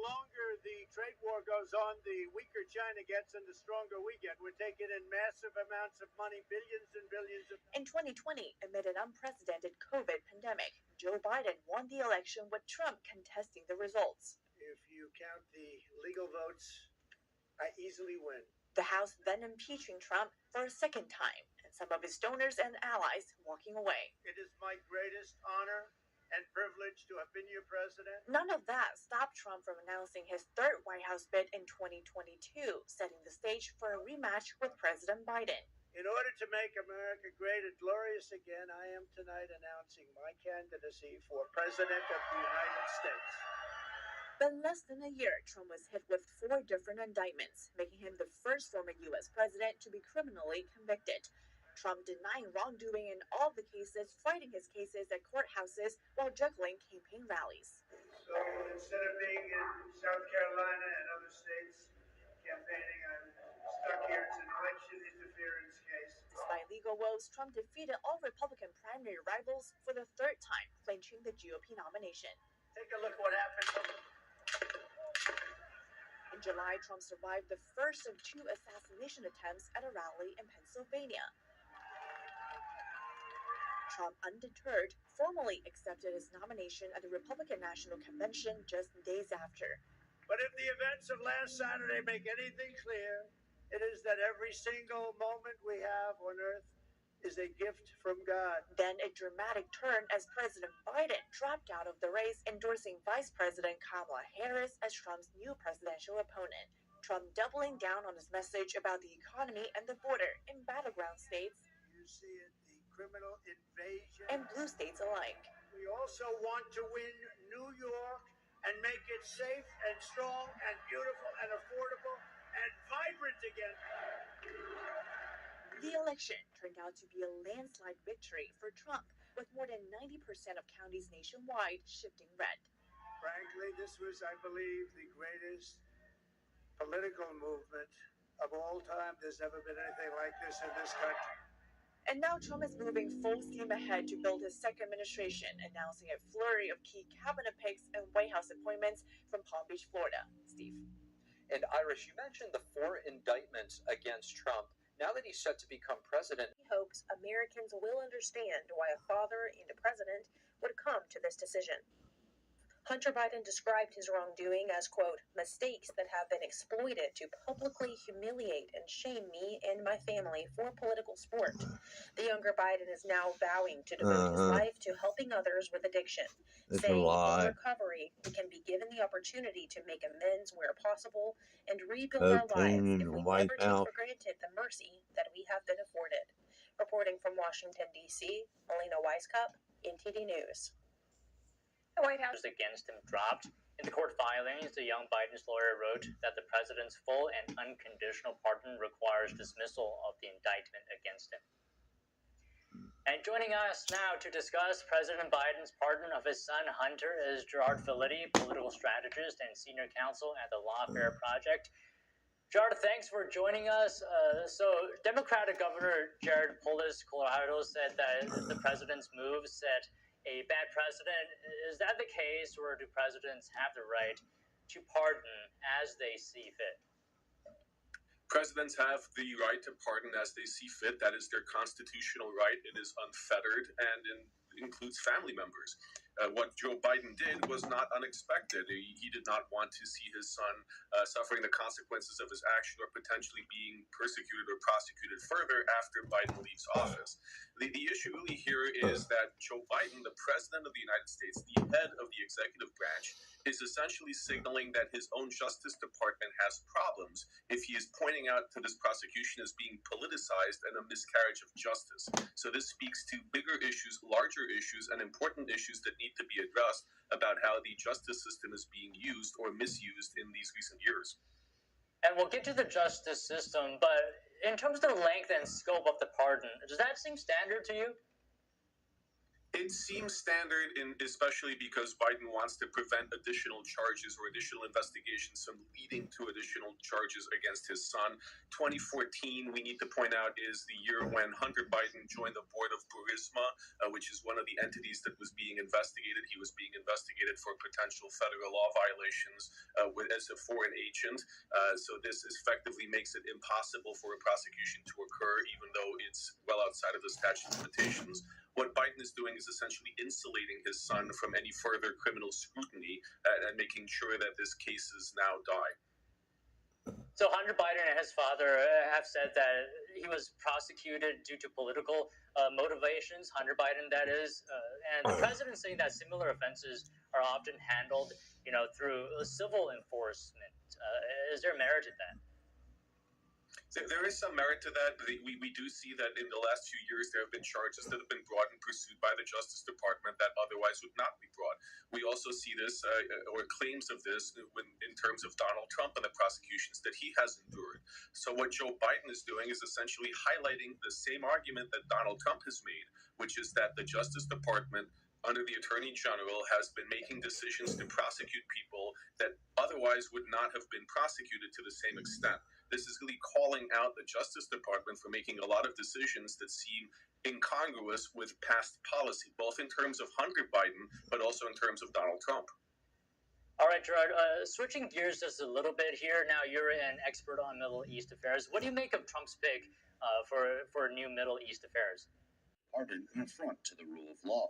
longer the trade war goes on, the weaker China gets and the stronger we get. We're taking in massive amounts of money, billions and billions of... In 2020, amid an unprecedented COVID pandemic, Joe Biden won the election with Trump contesting the results. If you count the legal votes, I easily win. The House then impeaching Trump for a second time, and some of his donors and allies walking away. It is my greatest honor and privilege to have been your president. None of that stopped Trump from announcing his third White House bid in 2022, setting the stage for a rematch with President Biden. In order to make America great and glorious again, I am tonight announcing my candidacy for President of the United States. But in less than a year, Trump was hit with 4 different indictments, making him the first former U.S. president to be criminally convicted. Trump denying wrongdoing in all the cases, fighting his cases at courthouses while juggling campaign rallies. So instead of being in South Carolina and other states campaigning, I'm stuck here. It's an election interference case. Despite legal woes, Trump defeated all Republican primary rivals for the third time, clinching the GOP nomination. Take a look what happened. In July, Trump survived the first of 2 assassination attempts at a rally in Pennsylvania. Trump, undeterred, formally accepted his nomination at the Republican National Convention just days after. But if the events of last Saturday make anything clear, it is that every single moment we have on earth is a gift from God. Then a dramatic turn as President Biden dropped out of the race, endorsing Vice President Kamala Harris as Trump's new presidential opponent. Trump doubling down on his message about the economy and the border in battleground states. You see it, the criminal invasion. And blue states alike. We also want to win New York and make it safe and strong and beautiful and affordable and vibrant again. The election turned out to be a landslide victory for Trump, with more than 90% of counties nationwide shifting red. Frankly, this was, I believe, the greatest political movement of all time. There's never been anything like this in this country. And now Trump is moving full steam ahead to build his second administration, announcing a flurry of key cabinet picks and White House appointments from Palm Beach, Florida. Steve. And Irish, you mentioned the 4 indictments against Trump. Now that he's set to become president, he hopes Americans will understand why a father and a president would come to this decision. Hunter Biden described his wrongdoing as, quote, mistakes that have been exploited to publicly humiliate and shame me and my family for political sport. The younger Biden is now vowing to devote his life to helping others with addiction, saying in recovery we can be given the opportunity to make amends where possible and rebuild our lives if we never take for granted the mercy that we have been afforded. Reporting from Washington, D.C., Melina Weiskup, NTD News. The White House against him dropped. In the court filings, the young Biden's lawyer wrote that the president's full and unconditional pardon requires dismissal of the indictment against him. And joining us now to discuss President Biden's pardon of his son Hunter is Gerard Filitti, political strategist and senior counsel at the Lawfare Project. Gerard, thanks for joining us. So Democratic Governor Jared Polis, Colorado, said that the president's move set a bad precedent. Is that the case, or do presidents have the right to pardon as they see fit? Presidents have the right to pardon as they see fit. That is their constitutional right. It is unfettered and includes family members. What Joe Biden did was not unexpected. He did not want to see his son suffering the consequences of his action or potentially being persecuted or prosecuted further after Biden leaves office. The issue really here is that Joe Biden, the president of the United States, the head of the executive branch, is essentially signaling that his own Justice Department has problems if he is pointing out to this prosecution as being politicized and a miscarriage of justice. So this speaks to bigger issues, larger issues, and important issues that need to be addressed about how the justice system is being used or misused in these recent years. And we'll get to the justice system, but in terms of the length and scope of the pardon, does that seem standard to you? It seems standard, especially because Biden wants to prevent additional charges or additional investigations from leading to additional charges against his son. 2014, we need to point out, is the year when Hunter Biden joined the board of Burisma, which is one of the entities that was being investigated. He was being investigated for potential federal law violations as a foreign agent. So this effectively makes it impossible for a prosecution to occur, even though it's well outside of the statute of limitations. What Biden is doing is essentially insulating his son from any further criminal scrutiny and making sure that this case is now die. So Hunter Biden and his father have said that he was prosecuted due to political motivations, Hunter Biden that is, and the president saying that similar offenses are often handled, through civil enforcement. Is there merit in that? There is some merit to that. We do see that in the last few years there have been charges that have been brought and pursued by the Justice Department that otherwise would not be brought. We also see this, or claims of this, in terms of Donald Trump and the prosecutions that he has endured. So what Joe Biden is doing is essentially highlighting the same argument that Donald Trump has made, which is that the Justice Department, under the Attorney General, has been making decisions to prosecute people that otherwise would not have been prosecuted to the same extent. This is really calling out the Justice Department for making a lot of decisions that seem incongruous with past policy, both in terms of Hunter Biden, but also in terms of Donald Trump. All right, Gerard, switching gears just a little bit here. Now you're an expert on Middle East affairs. What do you make of Trump's pick for new Middle East affairs? Pardon an affront to the rule of law.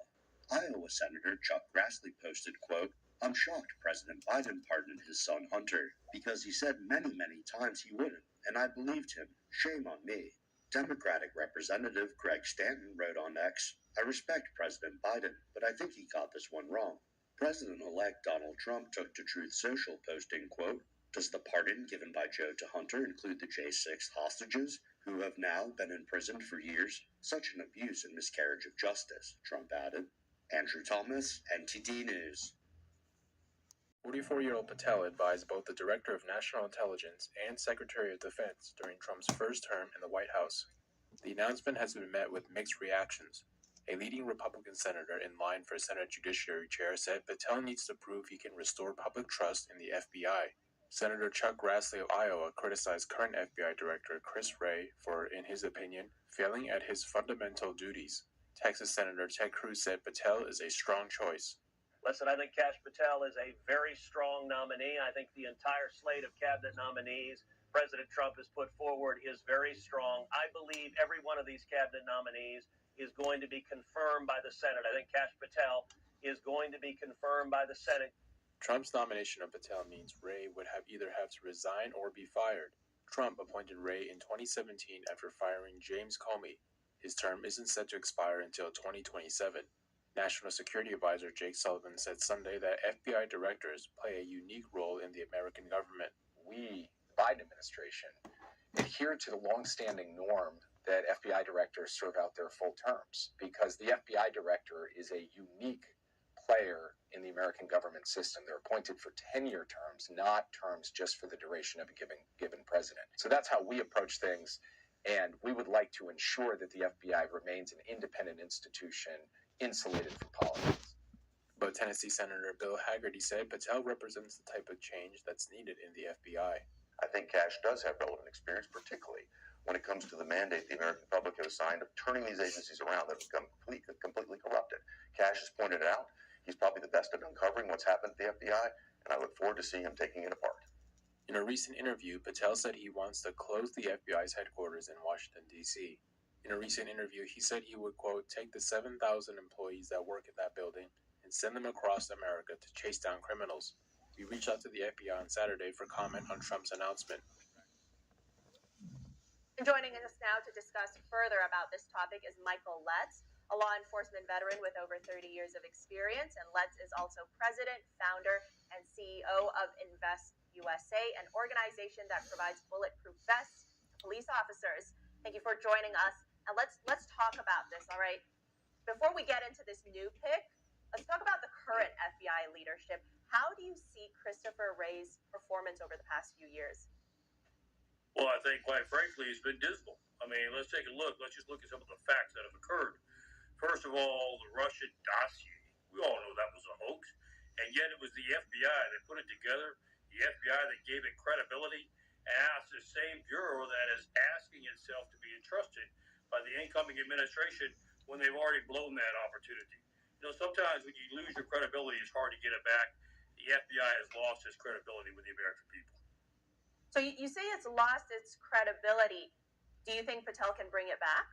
Iowa Senator Chuck Grassley posted, quote, "I'm shocked President Biden pardoned his son Hunter, because he said many, many times he wouldn't, and I believed him. Shame on me." Democratic Representative Greg Stanton wrote on X, "I respect President Biden, but I think he got this one wrong." President-elect Donald Trump took to Truth Social, posting, quote, "Does the pardon given by Joe to Hunter include the J6 hostages, who have now been imprisoned for years? Such an abuse and miscarriage of justice," Trump added. Andrew Thomas, NTD News. 44-year-old Patel advised both the Director of National Intelligence and Secretary of Defense during Trump's first term in the White House. The announcement has been met with mixed reactions. A leading Republican senator in line for Senate Judiciary Chair said Patel needs to prove he can restore public trust in the FBI. Senator Chuck Grassley of Iowa criticized current FBI Director Chris Wray for, in his opinion, failing at his fundamental duties. Texas Senator Ted Cruz said Patel is a strong choice. Listen, I think Kash Patel is a very strong nominee. I think the entire slate of cabinet nominees President Trump has put forward is very strong. I believe every one of these cabinet nominees is going to be confirmed by the Senate. I think Kash Patel is going to be confirmed by the Senate. Trump's nomination of Patel means Wray would either have to resign or be fired. Trump appointed Wray in 2017 after firing James Comey. His term isn't set to expire until 2027. National Security Advisor Jake Sullivan said Sunday that FBI directors play a unique role in the American government. We, the Biden administration, adhere to the longstanding norm that FBI directors serve out their full terms, because the FBI director is a unique player in the American government system. They're appointed for 10-year terms, not terms just for the duration of a given president. So that's how we approach things, and we would like to ensure that the FBI remains an independent institution, insulated from politics. But Tennessee Senator Bill Hagerty said Patel represents the type of change that's needed in the FBI. I think Kash does have relevant experience, particularly when it comes to the mandate the American public has assigned of turning these agencies around that have become completely corrupted. Kash has pointed it out. He's probably the best at uncovering what's happened at the FBI, and I look forward to seeing him taking it apart. In a recent interview, Patel said he wants to close the FBI's headquarters in Washington, D.C. In a recent interview, he said he would, quote, take the 7,000 employees that work in that building and send them across America to chase down criminals. We reached out to the FBI on Saturday for comment on Trump's announcement. And joining us now to discuss further about this topic is Michael Letts, a law enforcement veteran with over 30 years of experience. And Letts is also president, founder, and CEO of Invest USA, an organization that provides bulletproof vests to police officers. Thank you for joining us. And let's talk about this, all right? Before we get into this new pick, let's talk about the current FBI leadership. How do you see Christopher Wray's performance over the past few years? Well, I think, quite frankly, it's been dismal. I mean, let's take a look. Let's just look at some of the facts that have occurred. First of all, the Russian dossier. We all know that was a hoax, and yet it was the FBI that put it together, the FBI that gave it credibility, and asked the same bureau that is asking itself to be entrusted by the incoming administration when they've already blown that opportunity. You know, sometimes when you lose your credibility, it's hard to get it back. The FBI has lost its credibility with the American people. So you say it's lost its credibility. Do you think Patel can bring it back?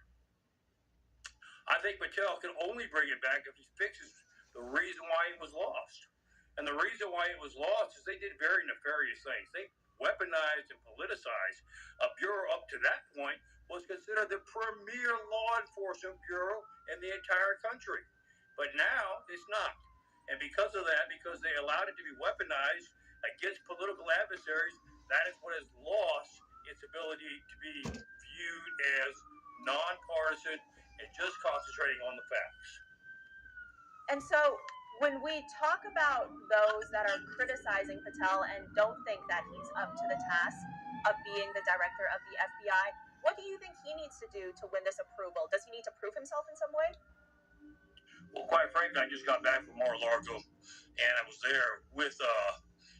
I think Patel can only bring it back if he fixes the reason why it was lost. And the reason why it was lost is they did very nefarious things. They weaponized and politicized a bureau up to that point was considered the premier law enforcement bureau in the entire country. But now it's not. And because of that, because they allowed it to be weaponized against political adversaries, that is what has lost its ability to be viewed as nonpartisan and just concentrating on the facts. And so when we talk about those that are criticizing Patel and don't think that he's up to the task of being the director of the FBI, what do you think he needs to do to win this approval? Does he need to prove himself in some way? Well, quite frankly, I just got back from Mar-a-Lago, and I was there with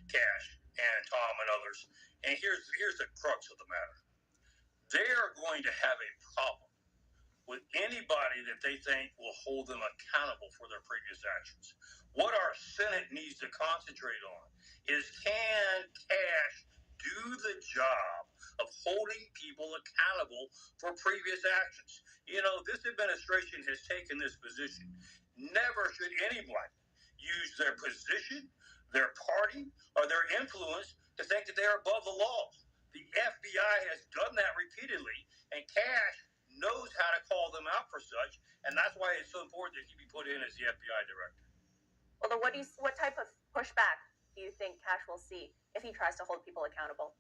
Cash and Tom and others. And here's the crux of the matter. They are going to have a problem with anybody that they think will hold them accountable for their previous actions. What our Senate needs to concentrate on is, can Cash do the job of holding people accountable for previous actions? You know, this administration has taken this position. Never should anyone use their position, their party, or their influence to think that they're above the law. The FBI has done that repeatedly, and Cash knows how to call them out for such, and that's why it's so important that he be put in as the FBI director. Well, then what type of pushback do you think Cash will see if he tries to hold people accountable?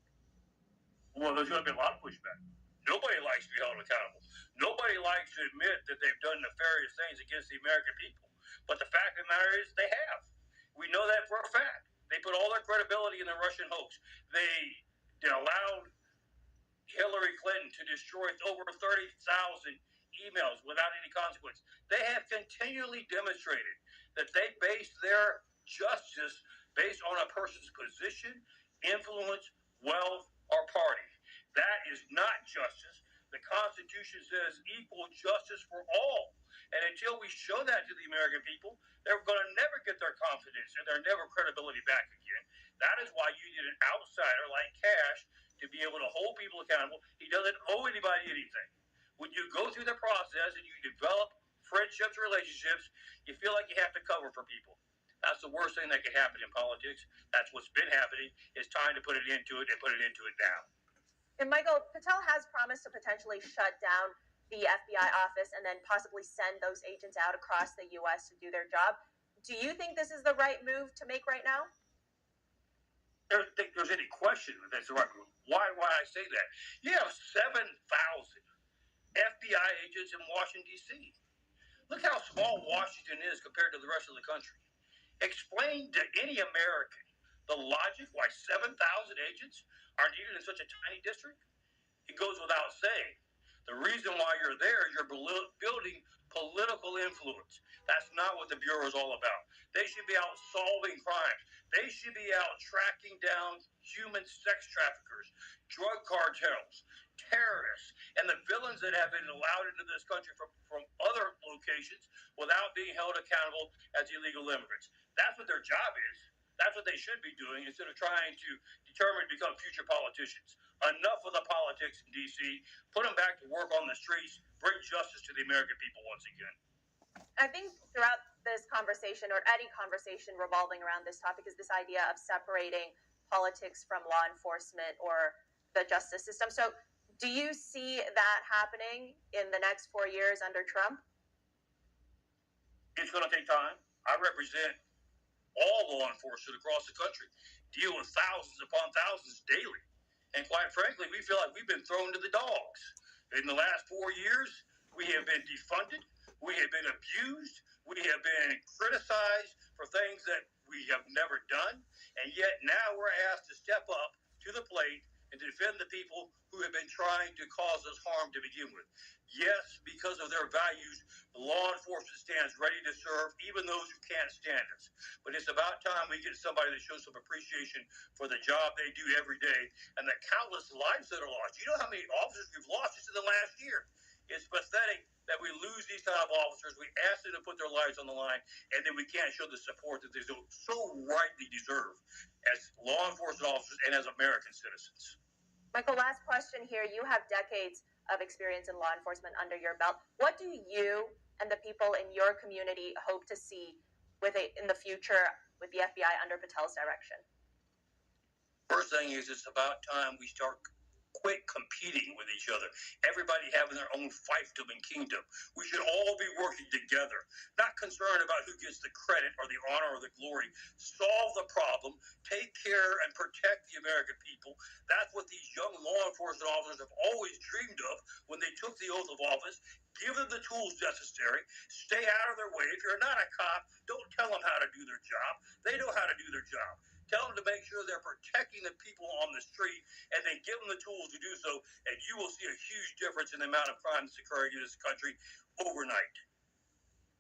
Well, there's going to be a lot of pushback. Nobody likes to be held accountable. Nobody likes to admit that they've done nefarious things against the American people. But the fact of the matter is they have. We know that for a fact. They put all their credibility in the Russian hoax. They allowed Hillary Clinton to destroy over 30,000 emails without any consequence. They have continually demonstrated that they base their justice based on a person's position, influence, wealth, or party. That is not justice. The Constitution says equal justice for all. And until we show that to the American people, they're going to never get their confidence and their never credibility back again. That is why you need an outsider like Cash to be able to hold people accountable. He doesn't owe anybody anything. When you go through the process and you develop friendships, relationships, you feel like you have to cover for people. That's the worst thing that can happen in politics. That's what's been happening. It's time to put it into it and put it into it now. And Michael, Patel has promised to potentially shut down the FBI office and then possibly send those agents out across the U.S. to do their job. Do you think this is the right move to make right now? I don't think there's any question that that's the right move. Why I say that? You have 7,000 FBI agents in Washington, D.C. Look how small Washington is compared to the rest of the country. Explain to any American the logic why 7,000 agents are needed in such a tiny district. It goes without saying. The reason why you're there is you're building political influence. That's not what the Bureau is all about. They should be out solving crimes. They should be out tracking down human sex traffickers, drug cartels, terrorists, and the villains that have been allowed into this country from other locations without being held accountable as illegal immigrants. That's what their job is. That's what they should be doing instead of trying to determine to become future politicians. Enough of the politics in D.C. Put them back to work on the streets. Bring justice to the American people once again. I think throughout this conversation, or any conversation revolving around this topic, is this idea of separating politics from law enforcement or the justice system. So do you see that happening in the next 4 years under Trump? It's going to take time. I represent all law enforcement across the country, deal with thousands upon thousands daily. And quite frankly, we feel like we've been thrown to the dogs. In the last 4 years, we have been defunded, we have been abused, we have been criticized for things that we have never done, and yet now we're asked to step up to the plate and to defend the people who who have been trying to cause us harm to begin with. Yes, because of their values, law enforcement stands ready to serve even those who can't stand us. But it's about time we get somebody that shows some appreciation for the job they do every day and the countless lives that are lost. You know how many officers we've lost just in the last year? It's pathetic that we lose these kind of officers. We ask them to put their lives on the line, and then we can't show the support that they so rightly deserve as law enforcement officers and as American citizens. Michael, last question here. You have decades of experience in law enforcement under your belt. What do you and the people in your community hope to see in the future with the FBI under Patel's direction? First thing is, it's about time we quit competing with each other. Everybody having their own fiefdom and kingdom. We should all be working together, not concerned about who gets the credit or the honor or the glory. Solve the problem, take care and protect the American people. That's what these young law enforcement officers have always dreamed of when they took the oath of office. Give them the tools necessary. Stay out of their way. If you're not a cop, don't tell them how to do their job. They know how to do their job. Tell them to make sure they're protecting the people on the street, and then give them the tools to do so, and you will see a huge difference in the amount of crime that's occurring in this country overnight.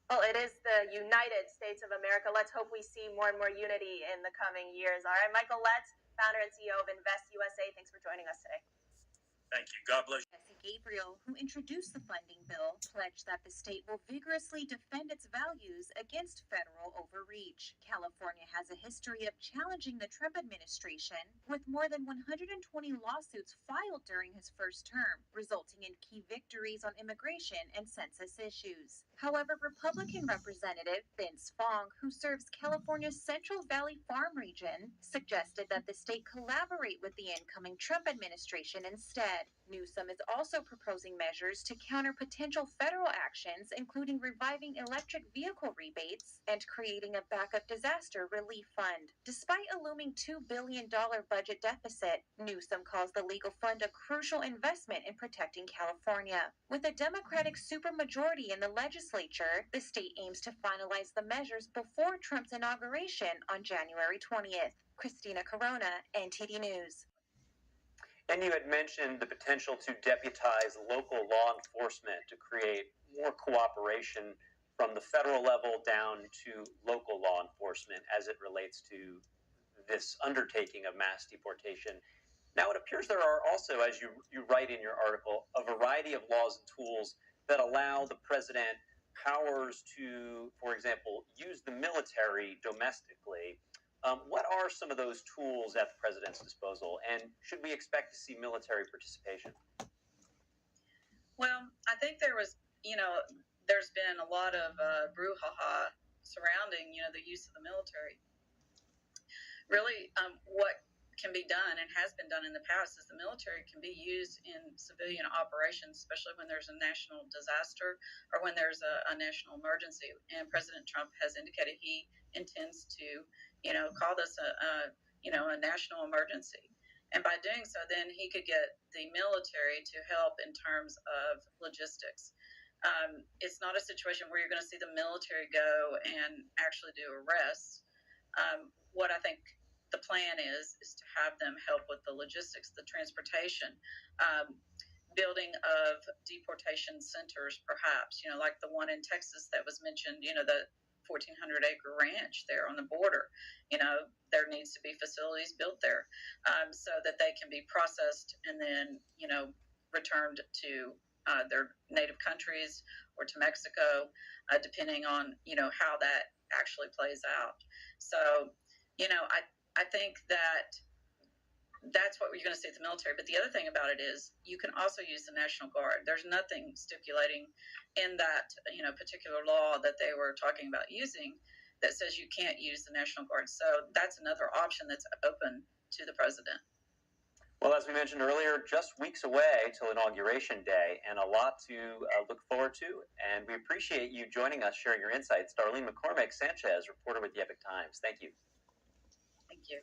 Well, it is the United States of America. Let's hope we see more and more unity in the coming years. All right, Michael Letts, founder and CEO of Invest USA. Thanks for joining us today. Thank you. God bless you. Gabriel, who introduced the funding bill, pledged that the state will vigorously defend its values against federal overreach. California has a history of challenging the Trump administration, with more than 120 lawsuits filed during his first term, resulting in key victories on immigration and census issues. However, Republican Representative Vince Fong, who serves California's Central Valley Farm region, suggested that the state collaborate with the incoming Trump administration instead. Newsom is also proposing measures to counter potential federal actions, including reviving electric vehicle rebates and creating a backup disaster relief fund. Despite a looming $2 billion budget deficit, Newsom calls the legal fund a crucial investment in protecting California. With a Democratic supermajority in the legislature, the state aims to finalize the measures before Trump's inauguration on January 20th. Christina Corona, NTD News. And you had mentioned the potential to deputize local law enforcement to create more cooperation from the federal level down to local law enforcement as it relates to this undertaking of mass deportation. Now, it appears there are also, as you write in your article, a variety of laws and tools that allow the president powers to, for example, use the military domestically. What are some of those tools at the president's disposal, and should we expect to see military participation? Well, I think there's been a lot of brouhaha surrounding, the use of the military. Really, what can be done and has been done in the past is the military can be used in civilian operations, especially when there's a national disaster or when there's a national emergency. And President Trump has indicated he intends to, call this a national emergency. And by doing so, then he could get the military to help in terms of logistics. It's not a situation where you're going to see the military go and actually do arrests. What I think the plan is to have them help with the logistics, the transportation, building of deportation centers, perhaps, like the one in Texas that was mentioned, the 1,400-acre ranch there on the border. There needs to be facilities built there so that they can be processed and then, returned to their native countries or to Mexico, depending on, how that actually plays out. So, I think that's what you're going to see at the military. But the other thing about it is you can also use the National Guard. There's nothing stipulating in that, particular law that they were talking about using that says you can't use the National Guard. So that's another option that's open to the president. Well, as we mentioned earlier, just weeks away till Inauguration Day, and a lot to look forward to. And we appreciate you joining us, sharing your insights. Darlene McCormick Sanchez, reporter with the Epoch Times. Thank you. Thank you.